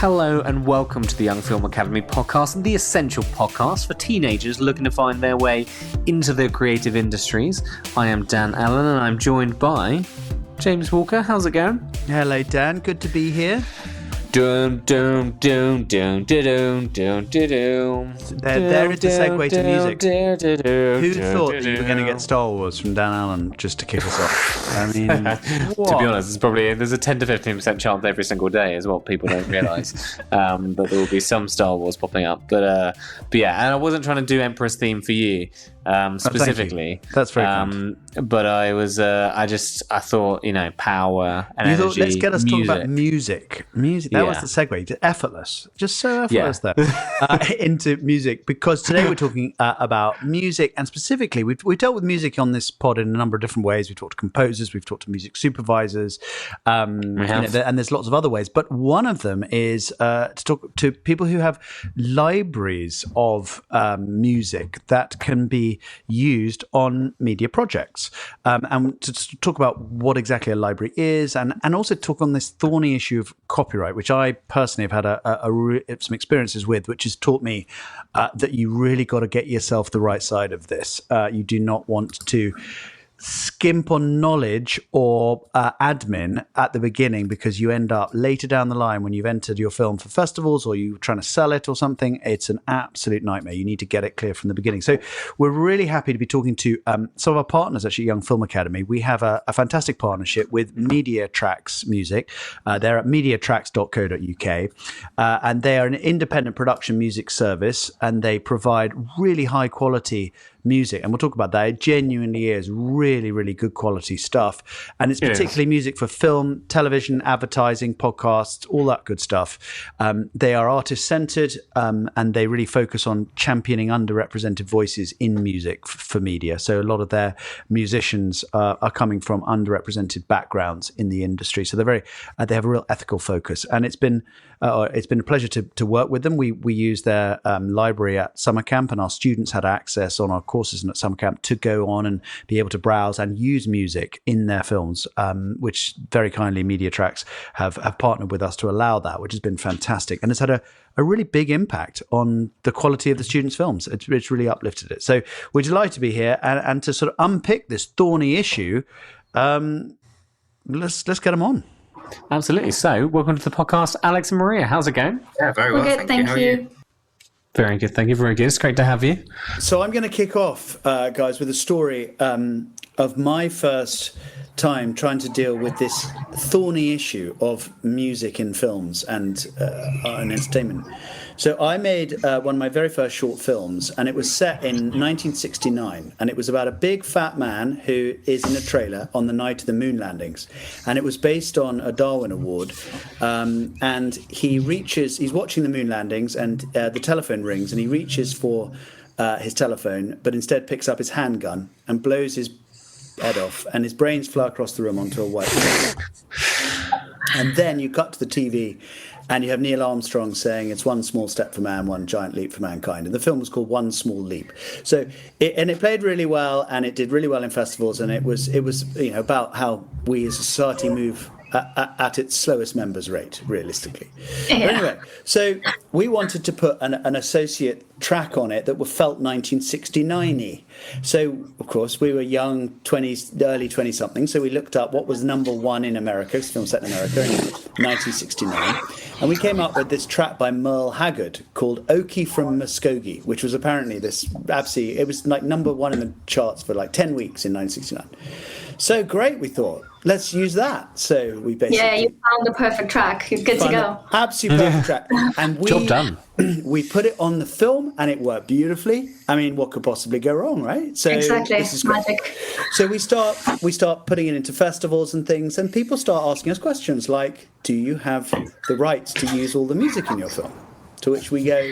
Hello and welcome to the Young Film Academy podcast, the essential podcast for teenagers looking to find their way into the creative industries. I am Dan Allen and I'm joined by James Walker. How's it going? Hello, Dan. Good to be here. Dun dun dun dun dun dun dun. There is the segue to music. Who thought that you were going to get Star Wars from Dan Allen just to kick us off? I mean, to be honest, there's a 10 to 15% chance every single day is what people don't realise that there will be some Star Wars popping up. But yeah, and I wasn't trying to do Emperor's theme for you specifically. That's very kind. But I was, I thought, power and energy. You thought, let's get us music. talking about music. That was the segue. Effortless. Just so effortless there. Into music. Because today we're talking about music, and specifically, we've dealt with music on this pod in a number of different ways. We've talked to composers, we've talked to music supervisors, and there's lots of other ways. But one of them is to talk to people who have libraries of music that can be used on media projects, and to talk about what exactly a library is, and also talk on this thorny issue of copyright, which I personally have had some experiences with, which has taught me that you really got to get yourself the right side of this. You do not want to skimp on knowledge or admin at the beginning, because you end up later down the line when you've entered your film for festivals or you're trying to sell it or something. It's an absolute nightmare. You need to get it clear from the beginning. So we're really happy to be talking to some of our partners actually, Young Film Academy. We have a fantastic partnership with Mediatracks Music. They're at mediatracks.co.uk, and they are an independent production music service, and they provide really high quality music, and we'll talk about that. It genuinely is really, really good quality stuff, and it's particularly music for film, television, advertising, podcasts, all that good stuff. They are artist-centered, and they really focus on championing underrepresented voices in music for media. So a lot of their musicians are coming from underrepresented backgrounds in the industry. So they have a real ethical focus, and it's been a pleasure to work with them. We use their library at summer camp, and our students had access on our courses and at summer camp to go on and be able to browse and use music in their films, which very kindly Mediatracks have partnered with us to allow that, which has been fantastic, and it's had a really big impact on the quality of the students' films. It's really uplifted it. So we're delighted to be here and to sort of unpick this thorny issue. Let's get them on. Absolutely. So, welcome to the podcast, Alex and Maria. How's it going? Yeah, very well. Good, thank you. Very good. Thank you. Very good. It's great to have you. So, I'm going to kick off, guys, with a story of my first time trying to deal with this thorny issue of music in films and entertainment. So I made one of my very first short films, and it was set in 1969, and it was about a big fat man who is in a trailer on the night of the moon landings, and it was based on a Darwin Award, and he's watching the moon landings, and the telephone rings, and he reaches for his telephone, but instead picks up his handgun and blows his head off, and his brains fly across the room onto a white wall. And then you cut to the TV, and you have Neil Armstrong saying it's one small step for man, one giant leap for mankind. And the film was called One Small Leap. So it played really well, and it did really well in festivals, and it was about how we as a society move at its slowest members rate, realistically. Yeah. But anyway, so we wanted to put an associate track on it that felt 1969-y. So, of course, we were young, 20s, early 20-something, so we looked up what was number one in America, it's a film set in America, in 1969, and we came up with this track by Merle Haggard called Okie from Muskogee, which was apparently it was like number one in the charts for like 10 weeks in 1969. So great, we thought. Let's use that. So we basically... Yeah, you found the perfect track. You're good to go. Absolute perfect track. And job done. We put it on the film, and it worked beautifully. I mean, what could possibly go wrong, right? So exactly. This is great. Magic. So we start putting it into festivals and things, and people start asking us questions like, do you have the rights to use all the music in your film? To which we go...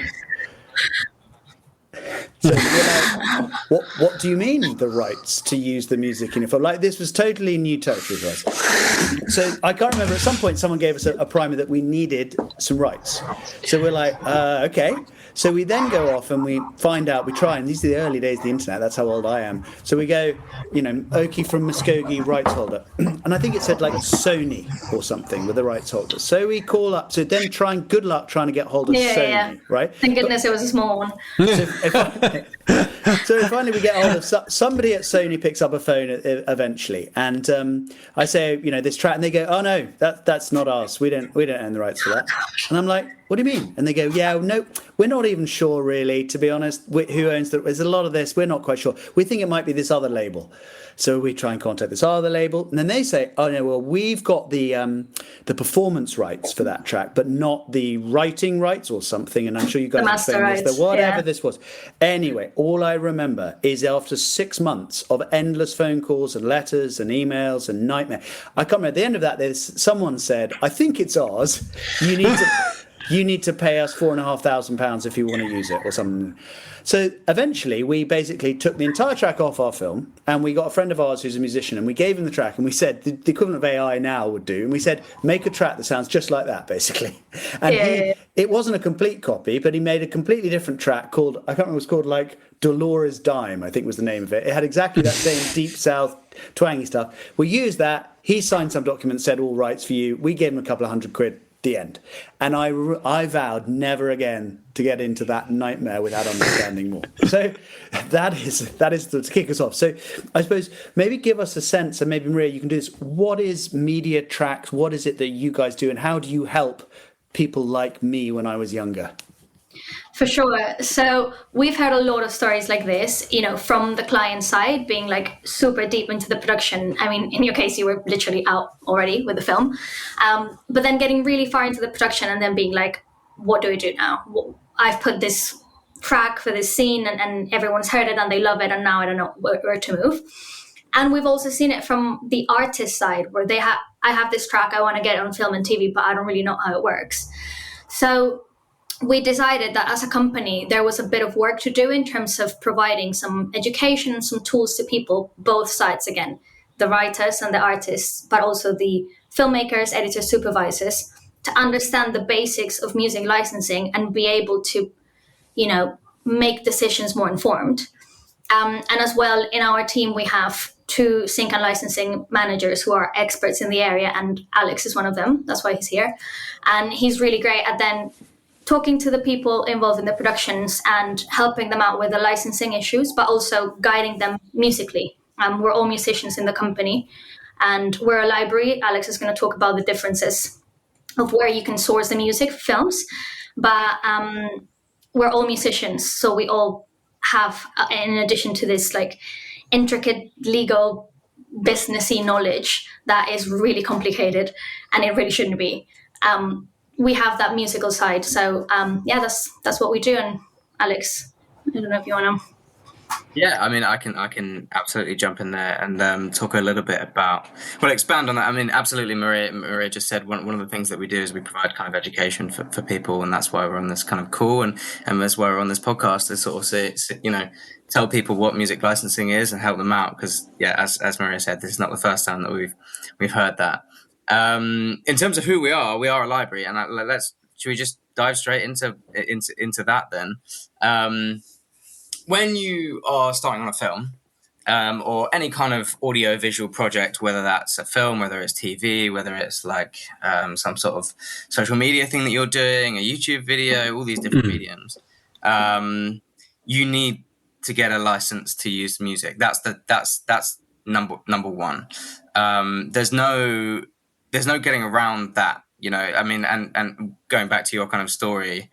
So we're like, what do you mean the rights to use the music in your film? Like, this was totally new territory for us. So I can't remember, at some point someone gave us a primer that we needed some rights. So we're like, okay. So we then go off and we find out, we try, and these are the early days of the internet, that's how old I am. So we go, Oki from Muskogee, rights holder. And I think it said like Sony or something with the rights holder. So we call up, so then good luck trying to get hold of Sony, right? Thank goodness it was a small one. So finally we get hold of somebody at Sony, picks up a phone eventually, and I say, this track, and they go, oh no, that's not ours. We don't own the rights to that. And I'm like, what do you mean? And they go, yeah, no, we're not even sure really, to be honest, who owns there's a lot of this, we're not quite sure. We think it might be this other label. So we try and contact this other label, and then they say, oh no, well, we've got the performance rights for that track, but not the writing rights or something, and I'm sure you guys explained this, whatever this was. Anyway, all I remember is after 6 months of endless phone calls and letters and emails and nightmare, I can't remember, at the end of that, someone said, I think it's ours, you need to pay us £4,500 if you want to use it or something. So eventually we basically took the entire track off our film, and we got a friend of ours who's a musician, and we gave him the track, and we said the equivalent of AI now would do, and we said, make a track that sounds just like that, basically. And it wasn't a complete copy, but he made a completely different track called, I can't remember, it was called like Dolores Dime, I think was the name of it. It had exactly that same deep south twangy stuff. We used that. He signed some documents, said all rights for you. We gave him a couple of £100. The end. And I vowed never again to get into that nightmare without understanding more. So that is to kick us off. So I suppose maybe give us a sense, and maybe Maria, you can do this. What is Media Tracks? What is it that you guys do, and how do you help people like me when I was younger? For sure. So we've heard a lot of stories like this, from the client side, being like super deep into the production. I mean, in your case, you were literally out already with the film, but then getting really far into the production and then being like, what do we do now? I've put this track for this scene and everyone's heard it and they love it, and now I don't know where to move. And we've also seen it from the artist side, where I have this track, I want to get it on film and TV, but I don't really know how it works. So we decided that as a company, there was a bit of work to do in terms of providing some education and some tools to people, both sides again, the writers and the artists, but also the filmmakers, editors, supervisors, to understand the basics of music licensing and be able to, make decisions more informed. And as well, in our team, we have 2 sync and licensing managers who are experts in the area, and Alex is one of them. That's why he's here. And he's really great at then talking to the people involved in the productions and helping them out with the licensing issues, but also guiding them musically. We're all musicians in the company, and we're a library. Alex is going to talk about the differences of where you can source the music for films, but we're all musicians, so we all have, in addition to this like intricate legal businessy knowledge that is really complicated, and it really shouldn't be. We have that musical side. So that's what we do. And Alex, I don't know if you want to. Yeah, I mean, I can absolutely jump in there and talk a little bit about, expand on that. I mean, absolutely, Maria just said one of the things that we do is we provide kind of education for people, and that's why we're on this kind of call, and that's why we're on this podcast, to sort of tell people what music licensing is and help them out, because as Maria said, this is not the first time that we've heard that. In terms of who we are a library, and should we just dive straight into that then? When you are starting on a film, or any kind of audio visual project, whether that's a film, whether it's TV, whether it's like some sort of social media thing that you're doing, a YouTube video, all these different mediums, you need to get a license to use music. That's number one. There's no getting around that, I mean, and going back to your kind of story,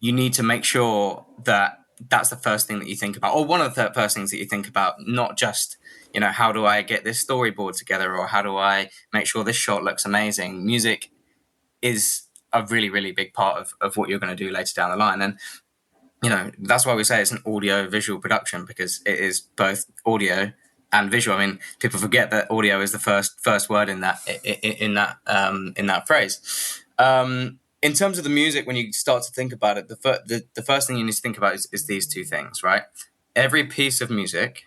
you need to make sure that that's the first thing that you think about, or one of the first things that you think about, not just, how do I get this storyboard together, or how do I make sure this shot looks amazing? Music is a really, really big part of what you're going to do later down the line. And, that's why we say it's an audio visual production, because it is both audio and visual. I mean, people forget that audio is the first word in that phrase. in terms of the music, when you start to think about it, the first thing you need to think about is these two things, right? Every piece of music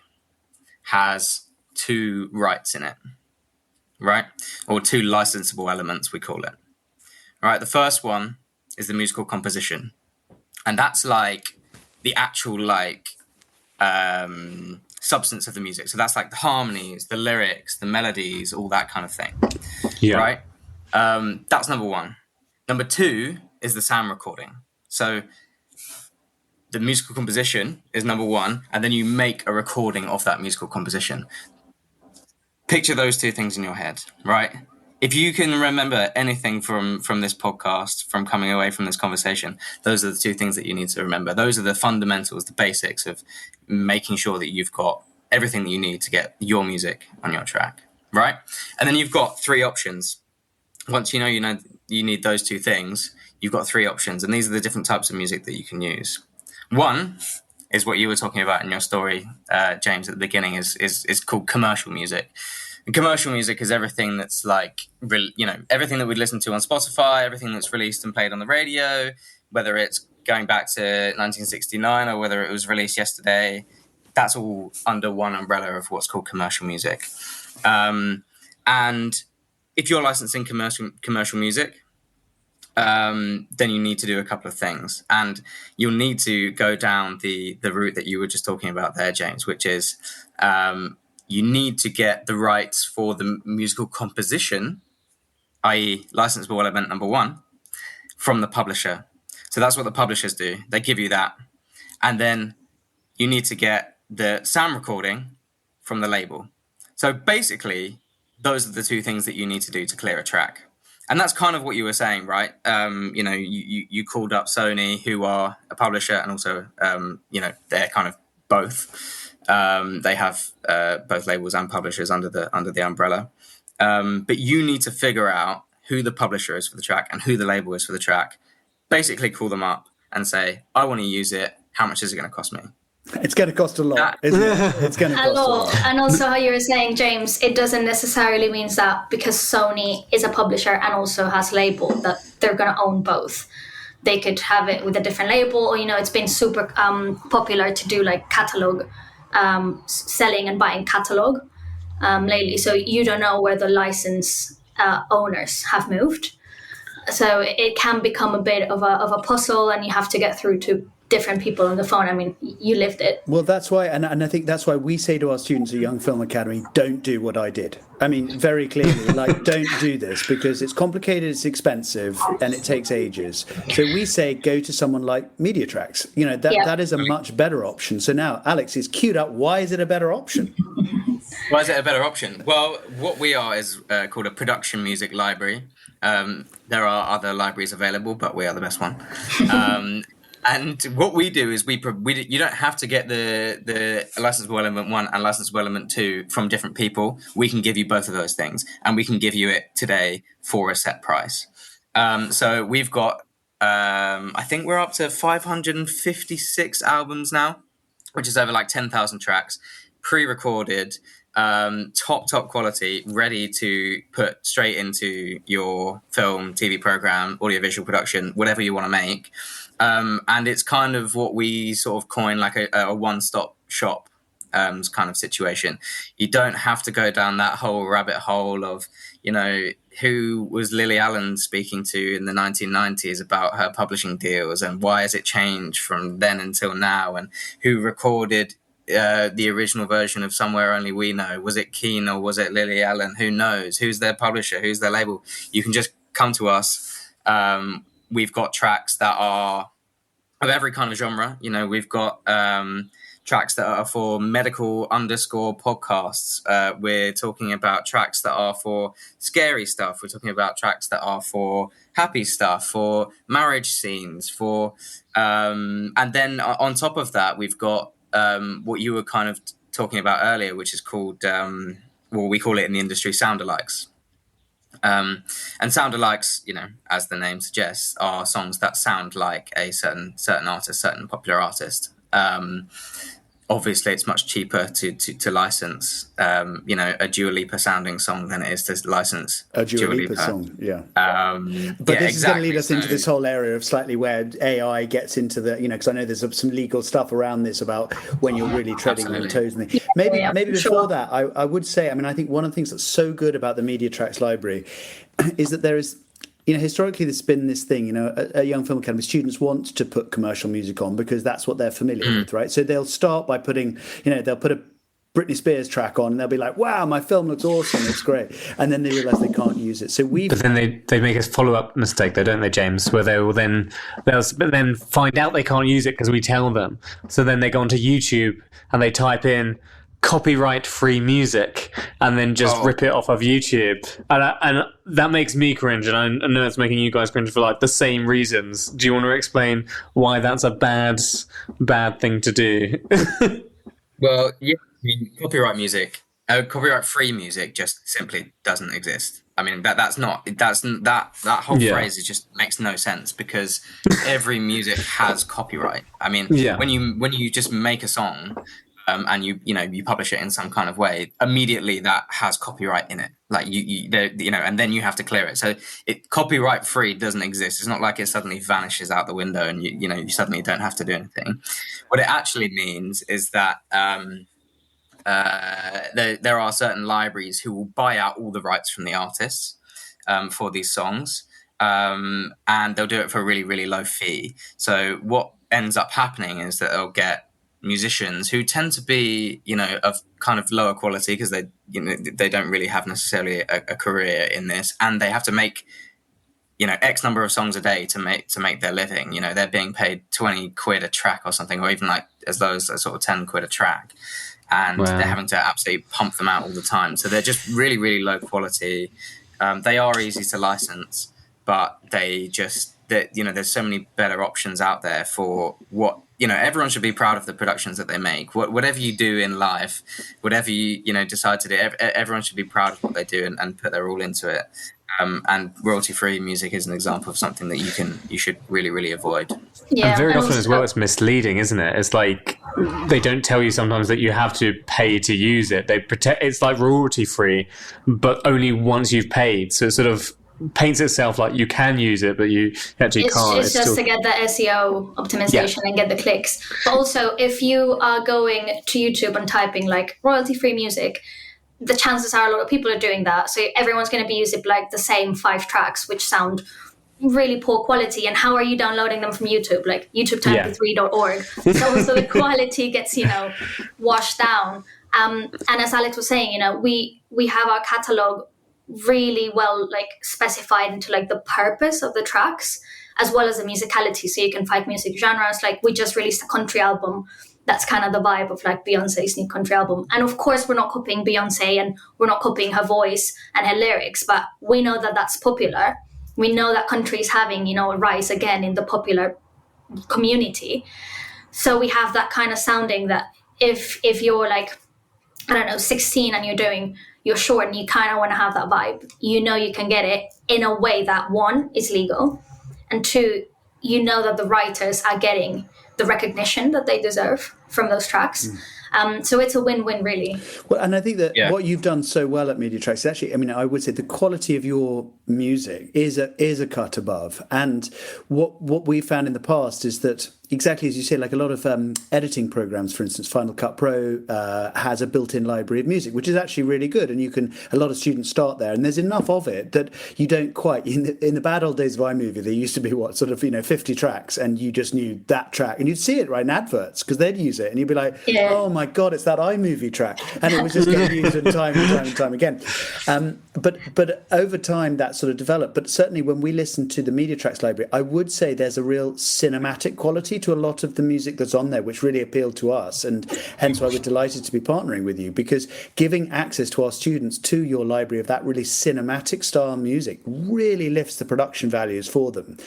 has two rights in it, right? Or two licensable elements, we call it. All right, the first one is the musical composition. And that's like the actual substance of the music. So that's like the harmonies, the lyrics, the melodies, all that kind of thing. Yeah. Right? That's number one. Number two is the sound recording. So the musical composition is number one, and then you make a recording of that musical composition. Picture those two things in your head, right? If you can remember anything from this podcast, from coming away from this conversation, those are the two things that you need to remember. Those are the fundamentals, the basics of making sure that you've got everything that you need to get your music on your track, right? And then you've got three options. Once you know you need those two things, you've got three options, and these are the different types of music that you can use. One is what you were talking about in your story, James, at the beginning, is called commercial music. And commercial music is everything that's like, everything that we'd listen to on Spotify, everything that's released and played on the radio, whether it's going back to 1969 or whether it was released yesterday. That's all under one umbrella of what's called commercial music. And if you're licensing commercial music, then you need to do a couple of things, and you'll need to go down the route that you were just talking about there, James, which is you need to get the rights for the musical composition, i.e. licensable element number one, from the publisher. So that's what the publishers do. They give you that. And then you need to get the sound recording from the label. So basically, those are the two things that you need to do to clear a track. And that's kind of what you were saying, right? You called up Sony, who are a publisher, and also, they're kind of both. They have both labels and publishers under the umbrella. But you need to figure out who the publisher is for the track and who the label is for the track. Basically, call them up and say, I want to use it. How much is it going to cost me? It's going to cost a lot, isn't it? It's going to cost a lot. And also, how you were saying, James, it doesn't necessarily mean that because Sony is a publisher and also has label that they're going to own both. They could have it with a different label, or it's been super popular to do like catalog selling and buying catalog lately. So you don't know where the license owners have moved. So it can become a bit of a puzzle, and you have to get through to different people on the phone. I mean, you lived it. Well, that's why, and I think that's why we say to our students at Young Film Academy, don't do what I did. I mean, very clearly, don't do this, because it's complicated, it's expensive, and it takes ages. So we say, go to someone like Mediatracks. That is a much better option. So now, Alex is queued up. Why is it a better option? Why is it a better option? Well, what we are is called a production music library. There are other libraries available, but we are the best one. And what we do is we you don't have to get the licensable element 1 and licensable element 2 from different people. We can give you both of those things, and we can give you it today for a set price. So we've got, I think we're up to 556 albums now, which is over like 10,000 tracks, pre-recorded, top quality, ready to put straight into your film, TV program, audiovisual production, whatever you want to make. And it's kind of what we sort of coin like a one-stop shop kind of situation. You don't have to go down that whole rabbit hole of, who was Lily Allen speaking to in the 1990s about her publishing deals, and why has it changed from then until now, and who recorded the original version of Somewhere Only We Know. Was it Keane or was it Lily Allen? Who knows? Who's their publisher? Who's their label? You can just come to us. We've got tracks that are of every kind of genre. We've got tracks that are for medical podcasts. We're talking about tracks that are for scary stuff. We're talking about tracks that are for happy stuff, for marriage scenes, for and then on top of that, we've got what you were kind of talking about earlier, which is called, we call it in the industry sound-alikes. And sound-alikes, as the name suggests, are songs that sound like a certain artist, certain popular artist. obviously it's much cheaper to license, a Dua Lipa sounding song than it is to license a Dua Lipa song. Yeah. But this is going to lead us into this whole area of slightly where AI gets into the, because I know there's some legal stuff around this about when you're really treading on the toes. And maybe before that, I would say, I think one of the things that's so good about the Mediatracks library is that there is, historically there's been this thing, at Young Film Academy, students want to put commercial music on because that's what they're familiar with, right? So they'll start by putting, they'll put a Britney Spears track on and they'll be like, wow, my film looks awesome, it's great. And then they realise they can't use it. So But then they make a follow-up mistake though, don't they, James, where they'll then find out they can't use it because we tell them. So then they go onto YouTube and they type in copyright-free music and then just rip it off of YouTube, and that makes me cringe, and I know it's making you guys cringe for like the same reasons. Do you want to explain why that's a bad thing to do? Well, yeah, copyright-free music just simply doesn't exist. That whole phrase just makes no sense, because every music has copyright. When you just make a song, and you publish it in some kind of way, immediately that has copyright in it. Like and then you have to clear it. So copyright free doesn't exist. It's not like it suddenly vanishes out the window and you suddenly don't have to do anything. What it actually means is that there are certain libraries who will buy out all the rights from the artists for these songs, and they'll do it for a really, really low fee. So what ends up happening is that they'll get musicians who tend to be, of kind of lower quality, because they don't really have necessarily a career in this, and they have to make, X number of songs a day to make their living. They're being paid 20 quid a track or something, or even like as low as sort of 10 quid a track, and they're having to absolutely pump them out all the time. So they're just really, really low quality. They are easy to license, but there's so many better options out there for what. Everyone should be proud of the productions that they make. Whatever you do in life, whatever you decide to do, everyone should be proud of what they do and put their all into it. And royalty-free music is an example of something that you should really, really avoid. Yeah, and very often as well, it's misleading, isn't it? It's like they don't tell you sometimes that you have to pay to use it. It's like royalty-free, but only once you've paid. So it's sort of paints itself like you can use it, but you actually can't. It's just to get the SEO optimization and get the clicks. But also, if you are going to YouTube and typing like royalty-free music, the chances are a lot of people are doing that. So everyone's going to be using like the same 5 tracks, which sound really poor quality. And how are you downloading them from YouTube? Like youtube.mp3.org. So the quality gets, washed down. And as Alex was saying, we have our catalog really well like specified into like the purpose of the tracks as well as the musicality, so you can find music genres. Like we just released a country album that's kind of the vibe of like Beyonce's new country album, and of course we're not copying Beyonce and we're not copying her voice and her lyrics, but we know that that's popular. We know that country is having a rise again in the popular community, so we have that kind of sounding that if you're like 16 and you're doing your short and you kind of want to have that vibe, you can get it in a way that 1 is legal, and 2, that the writers are getting the recognition that they deserve from those tracks. So it's a win-win, really. Well, and I think that what you've done so well at Mediatracks is actually, I would say the quality of your music is a cut above. And what we found in the past is that, exactly as you say, like a lot of editing programs, for instance, Final Cut Pro has a built-in library of music, which is actually really good. And a lot of students start there, and there's enough of it that you don't quite, in the bad old days of iMovie, there used to be 50 tracks, and you just knew that track, and you'd see it right in adverts because they'd use it, and you'd be like, oh my God, it's that iMovie track. And it was just getting used time and time again. But over time that sort of developed. But certainly when we listen to the Mediatracks library, I would say there's a real cinematic quality to a lot of the music that's on there, which really appealed to us, and hence why we're delighted to be partnering with you, because giving access to our students to your library of that really cinematic style music really lifts the production values for them.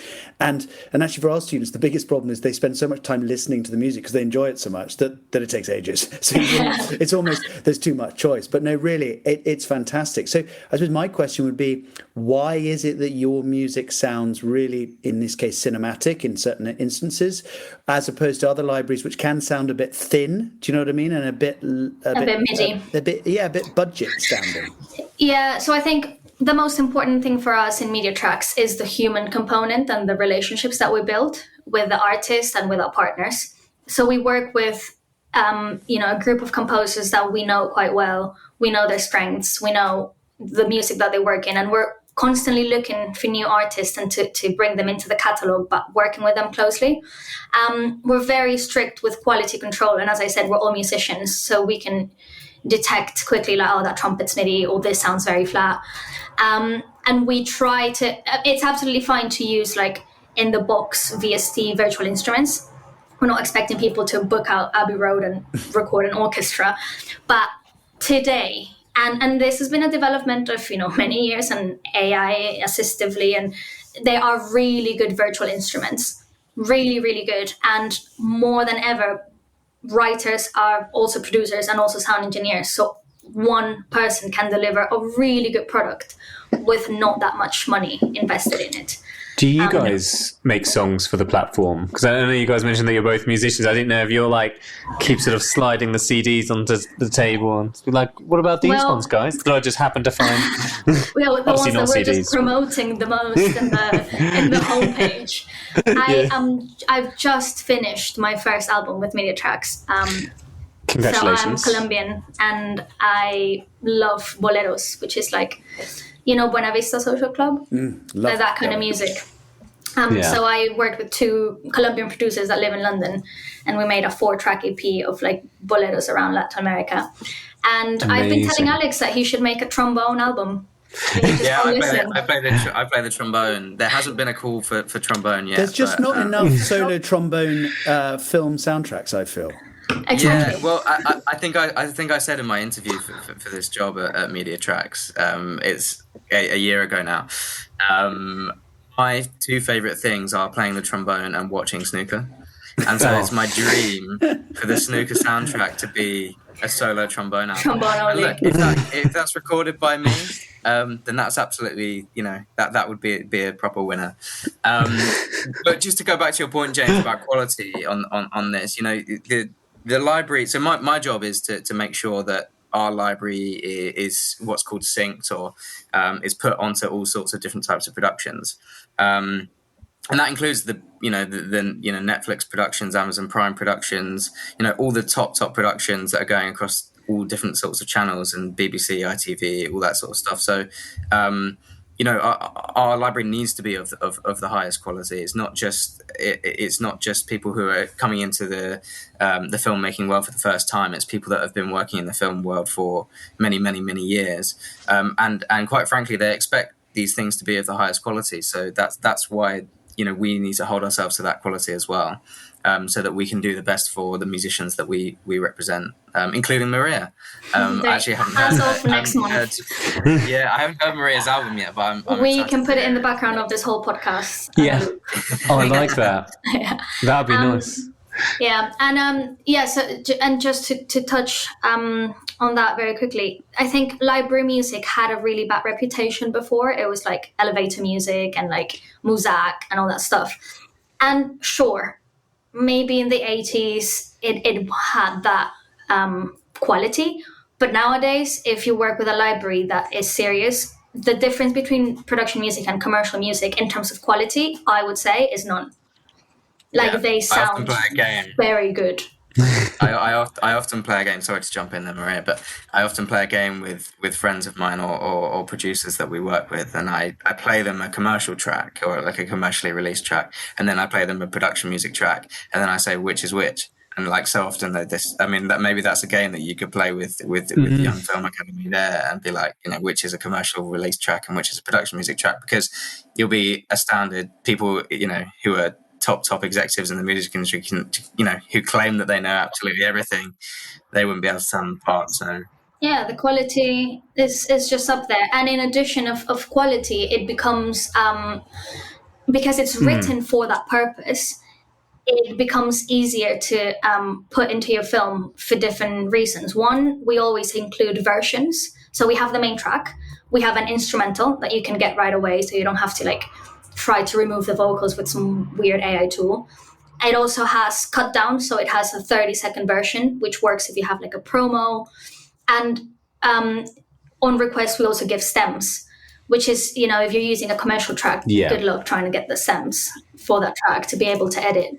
And actually for our students, the biggest problem is they spend so much time listening to the music because they enjoy it so much that it takes ages. So it's almost, there's too much choice. But no, really, it's fantastic. So I suppose my question would be, why why is it that your music sounds really, in this case, cinematic in certain instances, as opposed to other libraries which can sound a bit thin? Do you know what I mean? And a bit MIDI, a bit budget sounding. Yeah. So I think the most important thing for us in Mediatracks is the human component and the relationships that we build with the artists and with our partners. So we work with a group of composers that we know quite well. We know their strengths. We know the music that they work in, and we're constantly looking for new artists and to bring them into the catalog, but working with them closely. We're very strict with quality control, and as I said, we're all musicians, so we can detect quickly, like, oh, that trumpet's MIDI, or this sounds very flat. And we try to, it's absolutely fine to use like in the box VST virtual instruments. We're not expecting people to book out Abbey Road and record an orchestra. But today, and this has been a development of, many years, and AI assistively, and they are really good virtual instruments, really, really good. And more than ever, writers are also producers and also sound engineers. So one person can deliver a really good product with not that much money invested in it. Do you guys make songs for the platform? Because I know you guys mentioned that you're both musicians. I didn't know if you're keep sort of sliding the CDs onto the table and be like, what about these ones, guys? That I just happened to find. Well, the ones that we're just promoting the most in the homepage. I've just finished my first album with Mediatracks. Congratulations. So I'm Colombian, and I love boleros, which is like, Buena Vista Social Club, that kind of music. So I worked with 2 Colombian producers that live in London, and we made a 4-track EP of like boleros around Latin America. And amazing. I've been telling Alex that he should make a trombone album. Yeah, I play the trombone. There hasn't been a call for trombone yet. There's just not enough solo trombone film soundtracks, I feel. Exactly. Yeah, well, I think I said in my interview for this job at Mediatracks, it's a year ago now. My 2 favorite things are playing the trombone and watching snooker, and so it's my dream for the snooker soundtrack to be a solo trombone album. Trombone only. And look, if that's recorded by me, then that's absolutely, that would be a proper winner. But just to go back to your point, James, about quality on this, the library. So my job is to make sure that our library is what's called synced, or is put onto all sorts of different types of productions, and that includes the Netflix productions, Amazon Prime productions, all the top productions that are going across all different sorts of channels, and BBC, ITV, all that sort of stuff. So our library needs to be of the highest quality. It's not just people who are coming into the filmmaking world for the first time. It's people that have been working in the film world for many, many, many years, and quite frankly, they expect these things to be of the highest quality. So that's why we need to hold ourselves to that quality as well, so that we can do the best for the musicians that we represent, including Maria. I actually haven't heard next month. I haven't heard Maria's album yet, but we can put it in the background of this whole podcast. Yeah. I like that. Yeah. That'd be nice. Yeah, and just to touch on that very quickly, I think library music had a really bad reputation before. It was like elevator music and like Muzak and all that stuff. And sure, maybe in the 80s it had that quality, but nowadays, if you work with a library that is serious, the difference between production music and commercial music in terms of quality, I would say, is none. They sound very good. I often play a game. Sorry to jump in there, Maria, but I often play a game with friends of mine or producers that we work with, and I play them a commercial track or like a commercially released track, and then I play them a production music track, and then I say which is which. And so often maybe that's a game that you could play with Young Film Academy there, and be like, which is a commercial release track and which is a production music track, because you'll be astounded. People, who are top executives in the music industry who claim that they know absolutely everything, they wouldn't be able to tell them apart. So yeah, the quality is just up there. And in addition of quality, it becomes because it's written for that purpose, it becomes easier to put into your film for different reasons. One, we always include versions. So we have the main track, We have an instrumental that you can get right away, so you don't have to like try to remove the vocals with some weird AI tool. It also has cut down, so it has a 30-second version, which works if you have like a promo. And on request, we also give stems, which is, you know, if you're using a commercial track, good luck trying to get the stems for that track to be able to edit.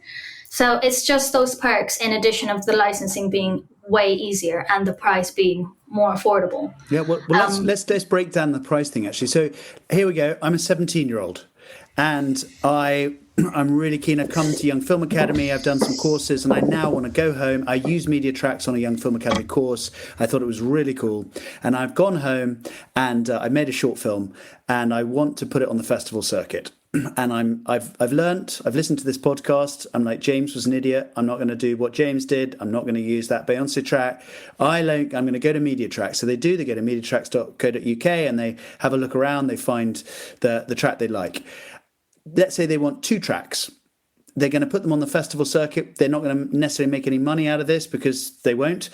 So it's just those perks in addition of the licensing being way easier and the price being more affordable. Yeah, well let's break down the price thing actually. So here we go. I'm a 17-year-old and I'm really keen. I've come to Young Film Academy. I've done some courses and I now want to go home. I use Media Tracks on a Young Film Academy course. I thought it was really cool. And I've gone home and I made a short film and I want to put it on the festival circuit. And I've listened to this podcast. I'm like, James was an idiot. I'm not going to do what James did. I'm not going to use that Beyonce track. I'm going to go to Media Tracks. So they go to mediatracks.co.uk and they have a look around. They find the track they like. Let's say they want 2 tracks. They're going to put them on the festival circuit. They're not going to necessarily make any money out of this because they won't.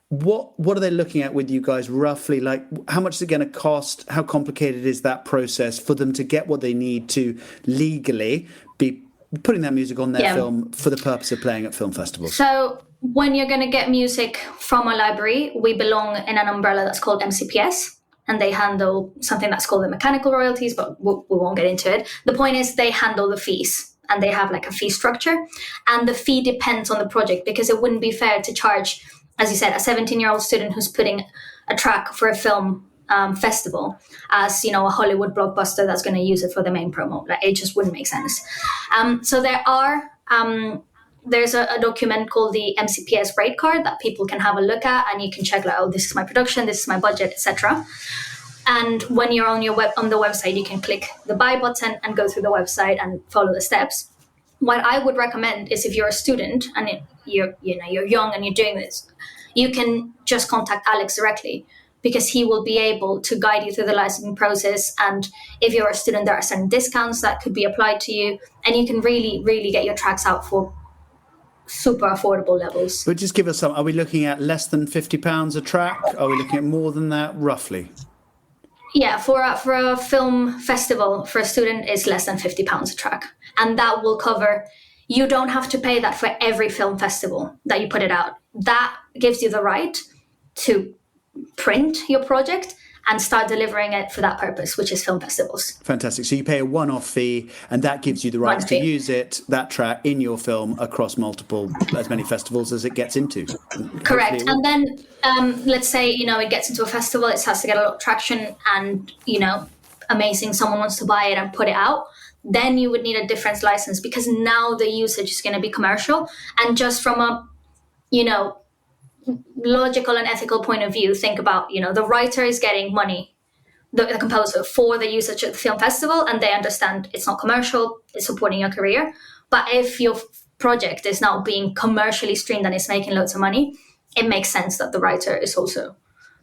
What are they looking at with you guys roughly? Like, how much is it going to cost? How complicated is that process for them to get what they need to legally be putting that music on their film for the purpose of playing at film festivals? So when you're going to get music from a library, we belong in an umbrella that's called MCPS. And they handle something that's called the mechanical royalties, but we won't get into it. The point is they handle the fees and they have like a fee structure. And the fee depends on the project because it wouldn't be fair to charge, as you said, a 17-year-old student who's putting a track for a film festival as, you know, a Hollywood blockbuster that's going to use it for the main promo. Like, it just wouldn't make sense. So there's a document called the MCPS rate card that people can have a look at, and you can check like, oh, this is my production, this is my budget, etc. And when you're on the website, you can click the buy button and go through the website and follow the steps. What I would recommend is if you're a student and you're young and you're doing this, you can just contact Alex directly because he will be able to guide you through the licensing process. And if you're a student, there are certain discounts that could be applied to you, and you can really, really get your tracks out for super affordable levels. But just give us some. Are we looking at less than £50 a track? Are we looking at more than that, roughly? Yeah, for a film festival, for a student, it's less than £50 a track. And that will cover, you don't have to pay that for every film festival that you put it out. That gives you the right to print your project and start delivering it for that purpose, which is film festivals. Fantastic. So you pay a one-off fee, and that gives you the right to use that track in your film across as many festivals as it gets into. Correct. And then let's say, you know, it gets into a festival, it starts to get a lot of traction and, you know, amazing, someone wants to buy it and put it out. Then you would need a different license because now the usage is going to be commercial. And just from a, you know, logical and ethical point of view, think about, you know, the writer is getting money, the composer, for the usage at the film festival, and they understand it's not commercial, it's supporting your career. But if your project is now being commercially streamed and it's making loads of money, it makes sense that the writer is also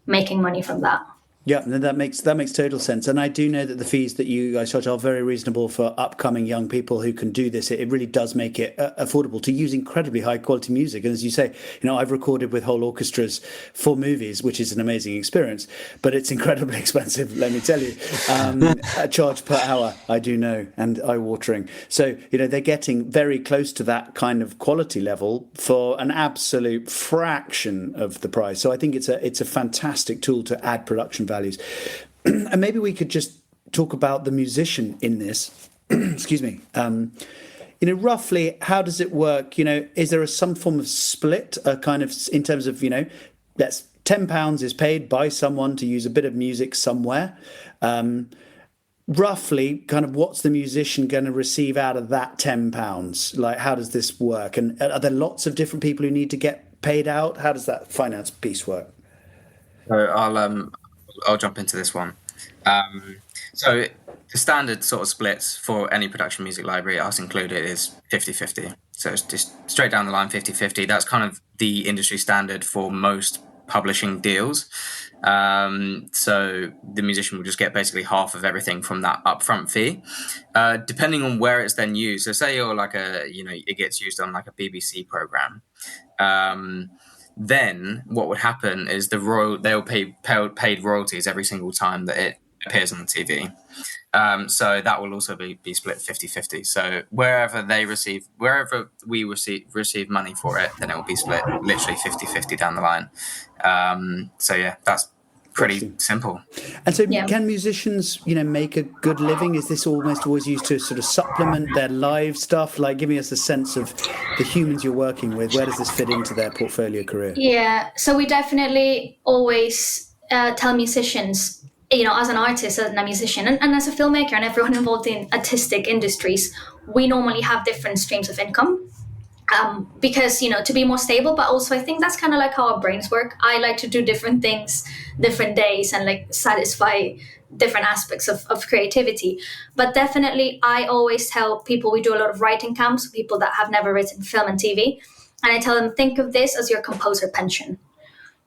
making money from that. Yeah, that makes total sense. And I do know that the fees that you guys charge are very reasonable for upcoming young people who can do this. It really does make it affordable to use incredibly high quality music. And as you say, you know, I've recorded with whole orchestras for movies, which is an amazing experience, but it's incredibly expensive, let me tell you. A charge per hour, I do know, and eye-watering. So, you know, they're getting very close to that kind of quality level for an absolute fraction of the price. So I think it's a fantastic tool to add production values. And maybe we could just talk about the musician in this. Excuse me. You know, roughly, how does it work? You know, is there some form of split, kind of in terms of, you know, that's £10 is paid by someone to use a bit of music somewhere. Roughly, kind of, what's the musician going to receive out of that £10? Like, how does this work? And are there lots of different people who need to get paid out? How does that finance piece work? I'll jump into this one. So the standard sort of splits for any production music library, us included, is 50-50. So it's just straight down the line, 50-50. That's kind of the industry standard for most publishing deals. So the musician will just get basically half of everything from that upfront fee, depending on where it's then used. So say you're like it gets used on like a BBC program. then what would happen is they'll pay paid royalties every single time that it appears on the TV. So that will also be split 50-50. So wherever we receive money for it, then it will be split literally 50-50 down the line. So yeah, that's pretty simple. And so can musicians, make a good living? Is this almost always used to sort of supplement their live stuff? Like giving us a sense of the humans you're working with. Where does this fit into their portfolio career? Yeah, so we definitely always tell musicians, as an artist, as a musician, and as a filmmaker, and everyone involved in artistic industries, we normally have different streams of income. Because, to be more stable, but also I think that's kind of like how our brains work. I like to do different things, different days, and like satisfy different aspects of creativity. But definitely, I always tell people, we do a lot of writing camps, people that have never written film and TV. And I tell them, think of this as your composer pension.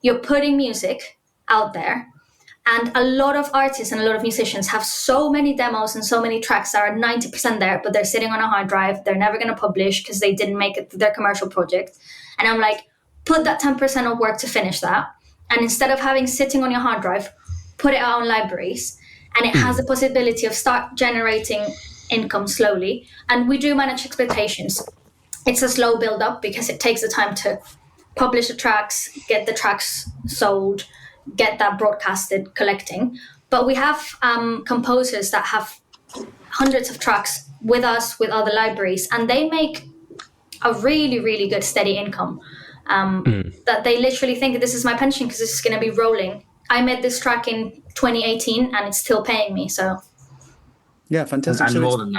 You're putting music out there. And a lot of artists and a lot of musicians have so many demos and so many tracks that are 90% there, but they're sitting on a hard drive. They're never going to publish because they didn't make it to their commercial project. And I'm like, put that 10% of work to finish that. And instead of having sitting on your hard drive, put it out on libraries. And it has the possibility of start generating income slowly. And we do manage expectations. It's a slow build up because it takes the time to publish the tracks, get the tracks sold, get that broadcasted, collecting. But we have composers that have hundreds of tracks with us, with other libraries, and they make a really, really good steady income. That they literally think this is my pension because this is going to be rolling. I made this track in 2018 and it's still paying me. So yeah, fantastic. And more than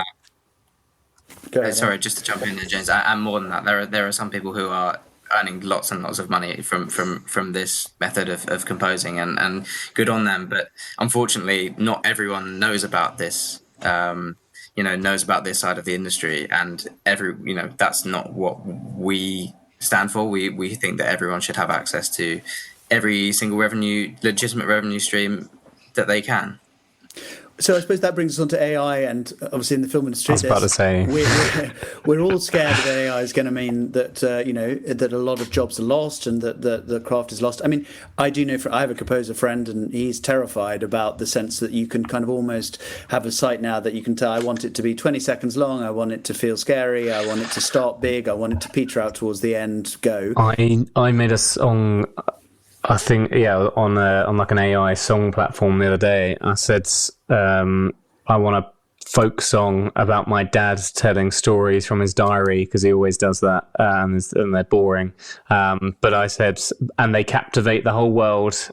that. Sorry, just to jump in there, James. And more than that, there are some people who are earning lots and lots of money from this method of composing, and good on them. But unfortunately, not everyone knows about this. Knows about this side of the industry, and that's not what we stand for. We think that everyone should have access to every single legitimate revenue stream that they can. So I suppose that brings us on to AI, and obviously in the film industry, I was about to say we're all scared that AI is going to mean that that a lot of jobs are lost and that the craft is lost. I mean, I do know I have a composer friend, and he's terrified about the sense that you can kind of almost have a site now that you can tell, I want it to be 20 seconds long, I want it to feel scary, I want it to start big, I want it to peter out towards the end. Go. I made a song. I think, on like an AI song platform the other day, I said, I want a folk song about my dad telling stories from his diary, because he always does that, and they're boring. But I said, and they captivate the whole world.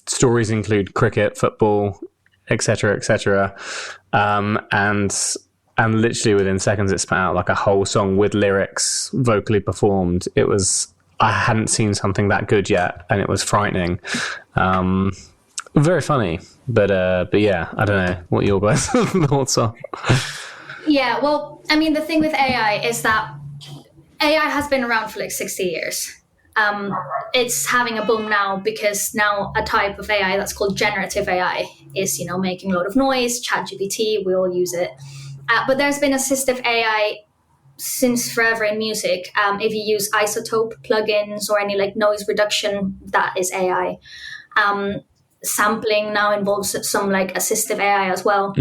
Stories include cricket, football, etc., etc. And literally within seconds, it spat out like a whole song with lyrics vocally performed. I hadn't seen something that good yet, and it was frightening. Very funny, but yeah, I don't know what your guys' thoughts are. Yeah, well, I mean, the thing with AI is that AI has been around for like 60 years. It's having a boom now because now a type of AI that's called generative AI is, making a lot of noise. ChatGPT, we all use it. But there's been assistive AI since forever in music. If you use Isotope plugins or any like noise reduction, that is AI. Sampling now involves some like assistive AI as well.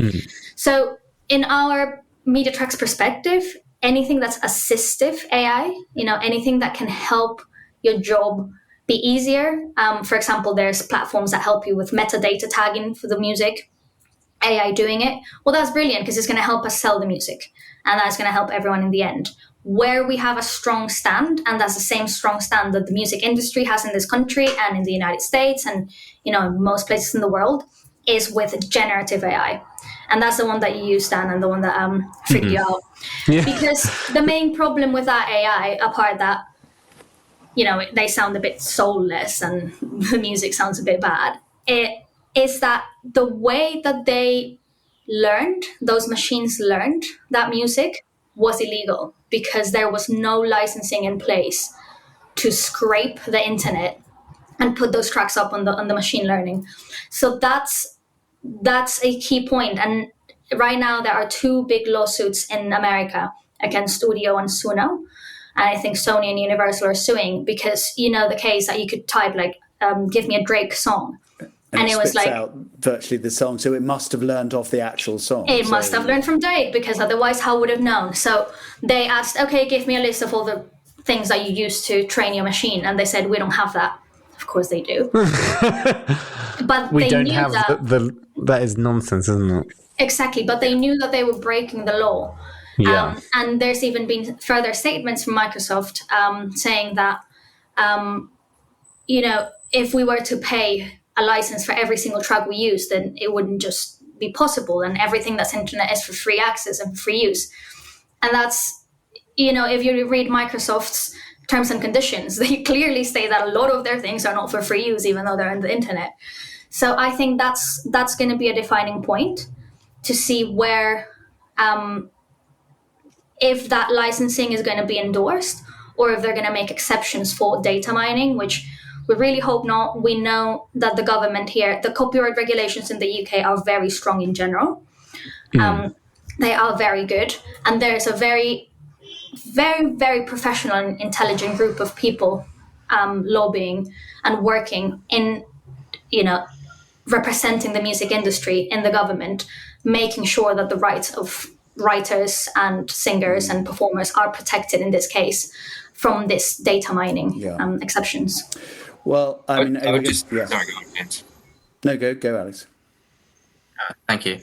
So in our Mediatracks perspective, anything that's assistive AI, anything that can help your job be easier. For example, there's platforms that help you with metadata tagging for the music. AI doing it, well, that's brilliant because it's going to help us sell the music, and that's going to help everyone in the end. Where we have a strong stand, and that's the same strong stand that the music industry has in this country and in the United States and in most places in the world, is with generative AI. And that's the one that you use, Dan, and the one that freaked you out. Yeah. Because the main problem with that AI, apart that they sound a bit soulless and the music sounds a bit bad, it is that the way that those machines learned that music was illegal, because there was no licensing in place to scrape the internet and put those tracks up on the machine learning. So that's a key point. And right now there are 2 big lawsuits in America against Udio and Suno. And I think Sony and Universal are suing because, you know, the case that you could type like, give me a Drake song. And it was like out virtually the song, so it must have learned off the actual song. It must have learned from Drake, because otherwise how would have known? So they asked, okay, give me a list of all the things that you use to train your machine, and they said, we don't have that. Of course they do. But we they don't knew have that is nonsense, isn't it? Exactly, but they knew that they were breaking the law. Yeah. And there's even been further statements from Microsoft saying that, you know, if we were to pay a license for every single track we use, then it wouldn't just be possible. And everything that's internet is for free access and free use. And that's, you know, if you read Microsoft's terms and conditions, they clearly say that a lot of their things are not for free use, even though they're on the internet. So I think that's going to be a defining point to see where, if that licensing is going to be endorsed, or if they're going to make exceptions for data mining, which we really hope not. We know that the government here, the copyright regulations in the UK are very strong in general. They are very good. And there's a very, very, very professional and intelligent group of people lobbying and working in, you know, representing the music industry in the government, making sure that the rights of writers and singers and performers are protected in this case from this data mining exceptions. Well, I mean, I would just... yeah. Sorry, go on, James. No, go, Alex. Thank you.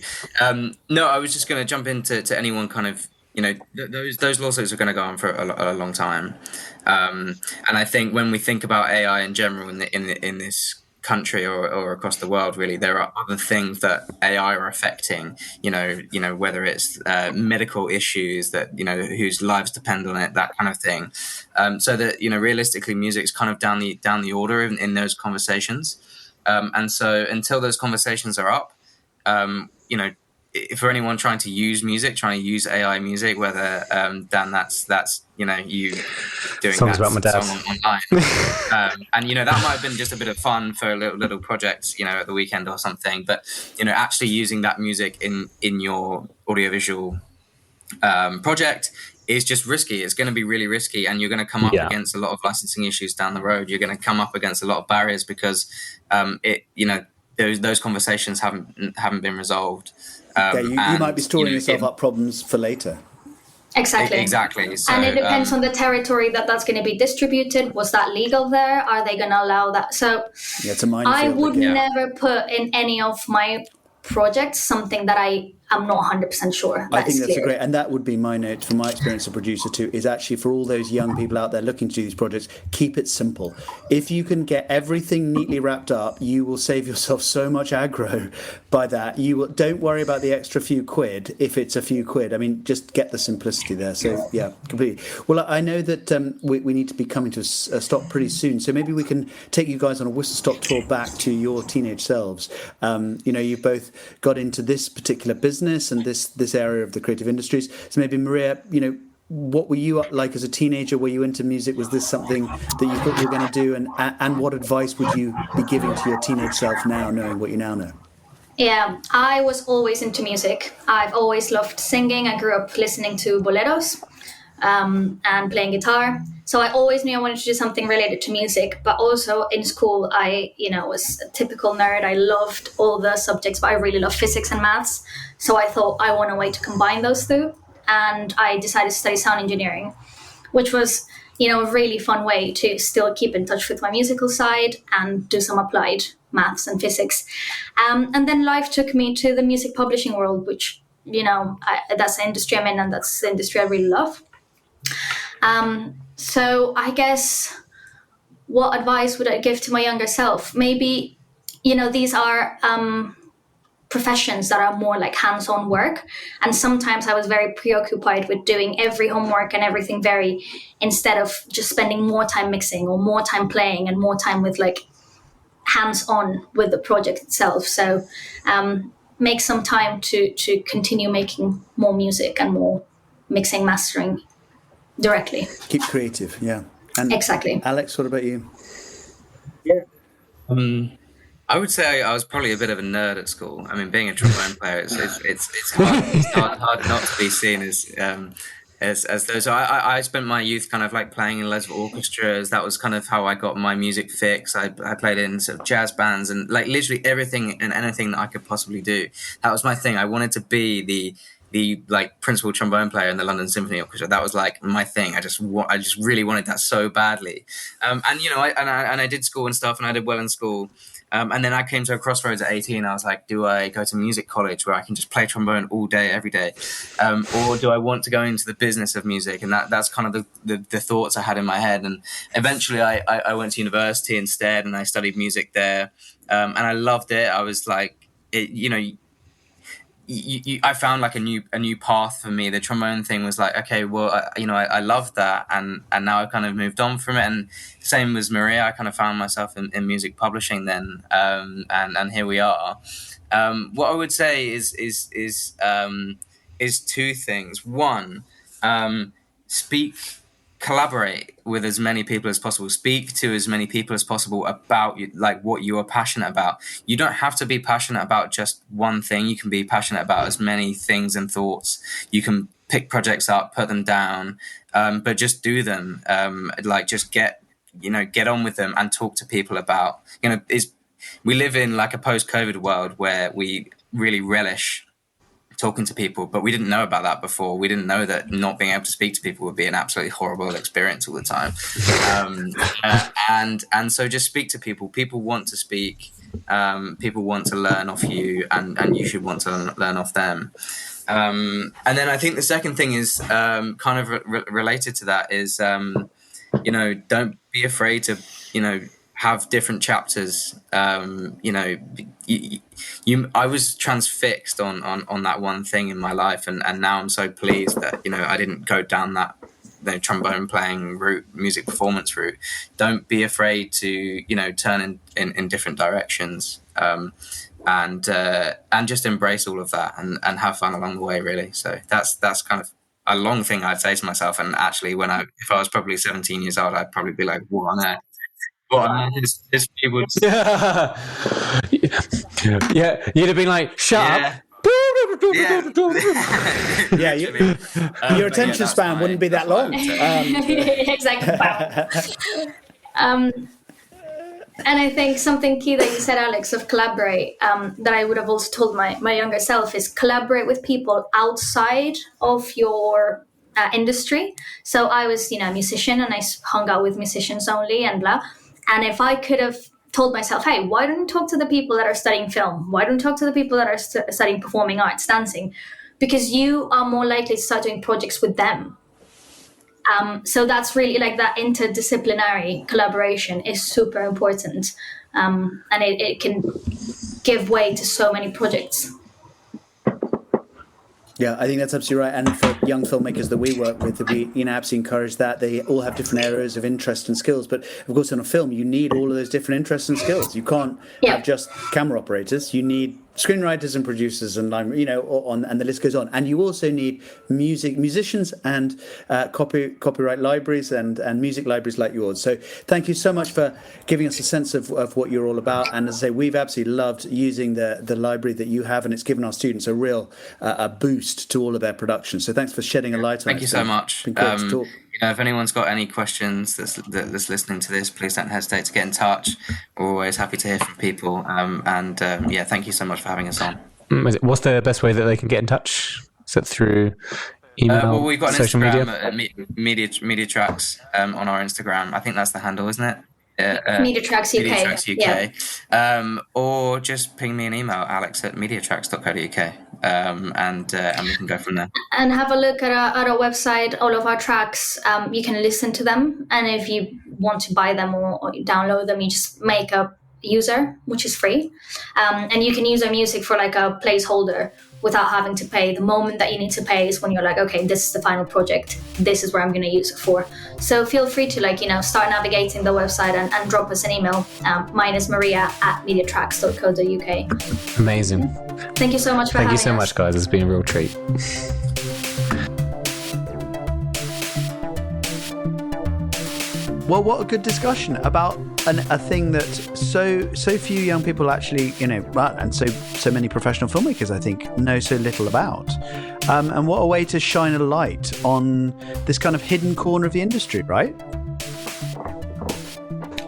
No, I was just going to jump into anyone kind of, you know, those lawsuits are going to go on for a long time. And I think when we think about AI in general in this country or across the world, really, there are other things that AI are affecting, you know, whether it's medical issues that, you know, whose lives depend on it, that kind of thing. So that, you know, realistically, music's kind of down the order in those conversations. And so until those conversations are up, you know, for anyone trying to use AI music, whether Dan, that's you know, you doing songs that about my dad song online, and you know, that might have been just a bit of fun for a little project, you know, at the weekend or something. But you know, actually using that music in your audiovisual project is just risky. It's going to be really risky, and you're going to come up against a lot of licensing issues down the road. You're going to come up against a lot of barriers because you know, those conversations haven't been resolved. You might be storing yourself up problems for later. Exactly. So, and it depends on the territory that's going to be distributed. Was that legal there? Are they going to allow that? So it's a minefield. I would never put in any of my projects something that I'm not 100% sure. I think that's great, and that would be my note from my experience as a producer too, is actually for all those young people out there looking to do these projects, keep it simple. If you can get everything neatly wrapped up, you will save yourself so much aggro by that. Don't worry about the extra few quid if it's a few quid. I mean, just get the simplicity there. So yeah, completely. Well, I know that we need to be coming to a stop pretty soon, so maybe we can take you guys on a whistle-stop tour back to your teenage selves. You know, you've both got into this particular business and this area of the creative industries. So maybe Maria, you know, what were you like as a teenager? Were you into music? Was this something that you thought you were going to do? And what advice would you be giving to your teenage self now, knowing what you now know? Yeah, I was always into music. I've always loved singing. I grew up listening to boleros and playing guitar. So I always knew I wanted to do something related to music, but also in school, I, you know, was a typical nerd. I loved all the subjects, but I really loved physics and maths. So I thought I want a way to combine those two. And I decided to study sound engineering, which was, you know, a really fun way to still keep in touch with my musical side and do some applied maths and physics. And then life took me to the music publishing world, which, you know, that's the industry I'm in, and that's the industry I really love. So I guess what advice would I give to my younger self? Maybe, you know, these are professions that are more like hands-on work. And sometimes I was very preoccupied with doing every homework and everything instead of just spending more time mixing or more time playing and more time with like hands-on with the project itself. So make some time to continue making more music and more mixing, mastering directly. Keep creative, yeah. And exactly. Alex, what about you? Yeah. I would say I was probably a bit of a nerd at school. I mean, being a trombone player, it's hard not to be seen as as those. So I spent my youth kind of like playing in loads of orchestras. That was kind of how I got my music fix. I played in sort of jazz bands and like literally everything and anything that I could possibly do. That was my thing. I wanted to be the like principal trombone player in the London Symphony Orchestra. That was like my thing. I just really wanted that so badly. And you know, I did school and stuff, and I did well in school. And then I came to a crossroads at 18. I was like, do I go to music college where I can just play trombone all day, every day? Or do I want to go into the business of music? And that's kind of the thoughts I had in my head. And eventually I went to university instead, and I studied music there. And I loved it. I was like, I found like a new path for me. The trombone thing was like, okay, well, I loved that, and now I've kind of moved on from it. And same as Maria, I kind of found myself in music publishing then, and here we are. What I would say is two things. One, collaborate with as many people as possible. Speak to as many people as possible about like what you are passionate about. You don't have to be passionate about just one thing. You can be passionate about as many things and thoughts. You can pick projects up, put them down, but just do them. Like just get on with them and talk to people about, we live in like a post-COVID world where we really relish talking to people, but we didn't know about that before. We didn't know that not being able to speak to people would be an absolutely horrible experience all the time. And so just speak to people. People want to speak. People want to learn off you, and you should want to learn off them. And then I think the second thing is kind of related to that is, don't be afraid to, have different chapters. I was transfixed on that one thing in my life, and now I'm so pleased that I didn't go down that trombone playing route, music performance route. Don't be afraid to turn in different directions, and just embrace all of that and have fun along the way, really. So that's kind of a long thing I'd say to myself. And actually, if I was probably 17 years old, I'd probably be like, what on earth? His people. Yeah, you'd have been like, shut up. Yeah, your attention span wouldn't be that long. Exactly. And I think something key that you said, Alex, of collaborate, that I would have also told my younger self is collaborate with people outside of your industry. So I was, a musician, and I hung out with musicians only and blah. And if I could have told myself, hey, why don't you talk to the people that are studying film? Why don't you talk to the people that are studying performing arts, dancing? Because you are more likely to start doing projects with them. So that's really like that interdisciplinary collaboration is super important. And it can give way to so many projects. Yeah, I think that's absolutely right. And for young filmmakers that we work with, we absolutely encourage that. They all have different areas of interest and skills. But of course, in a film, you need all of those different interests and skills. You can't have just camera operators. You need screenwriters and producers and and the list goes on. And you also need musicians and copyright libraries and music libraries like yours. So thank you so much for giving us a sense of what you're all about. And as I say, we've absolutely loved using the library that you have, and it's given our students a real a boost to all of their productions. So thanks for shedding a light on it. Thank you so much. It's been great to talk. If anyone's got any questions that's listening to this, please don't hesitate to get in touch. We're always happy to hear from people. Thank you so much for having us on. What's the best way that they can get in touch? Is it through email, we've got an social Instagram, media? Media Tracks on our Instagram. I think that's the handle, isn't it? Media Tracks UK. Media Tracks UK. Yeah. Or just ping me an email, alex@mediatracks.co.uk. And we can go from there. And have a look at our website, all of our tracks. You can listen to them, and if you want to buy them or download them, you just make a user, which is free, and you can use our music for like a placeholder without having to pay. The moment that you need to pay is when you're like, okay, this is the final project, this is where I'm going to use it for. So feel free to start navigating the website and drop us an email. Mine is maria@mediatracks.co.uk. Amazing. Thank you so much for having us. Thank you so much, guys. It's been a real treat. Well, what a good discussion about a thing that so few young people actually, and so many professional filmmakers, I think, know so little about. And what a way to shine a light on this kind of hidden corner of the industry, right?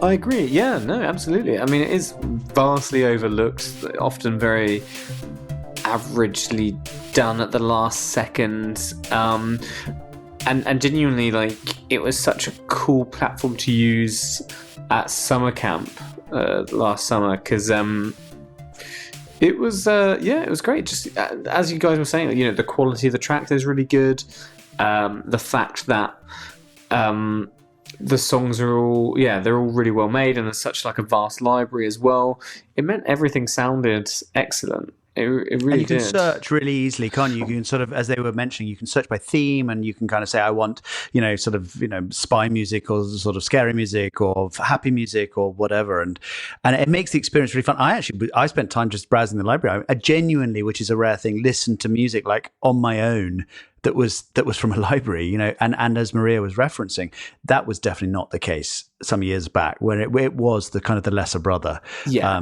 I agree. Yeah, no, absolutely. I mean, it is vastly overlooked, often very averagely done at the last second. And genuinely, like, it was such a cool platform to use at summer camp last summer, because it was it was great. Just as you guys were saying, you know, the quality of the track is really good. The fact that the songs are all they're all really well made, and there's such like a vast library as well. It meant everything sounded excellent. It really and you can did. search really easily, can't you? You can sort of, as they were mentioning, you can search by theme, and you can kind of say, I want, you know, sort of, you know, spy music or sort of scary music or happy music or whatever. And it makes the experience really fun. I spent time just browsing the library. I genuinely, which is a rare thing, listened to music like on my own that was from a library, you know, and as Maria was referencing, that was definitely not the case some years back, where it was the kind of the lesser brother. Yeah.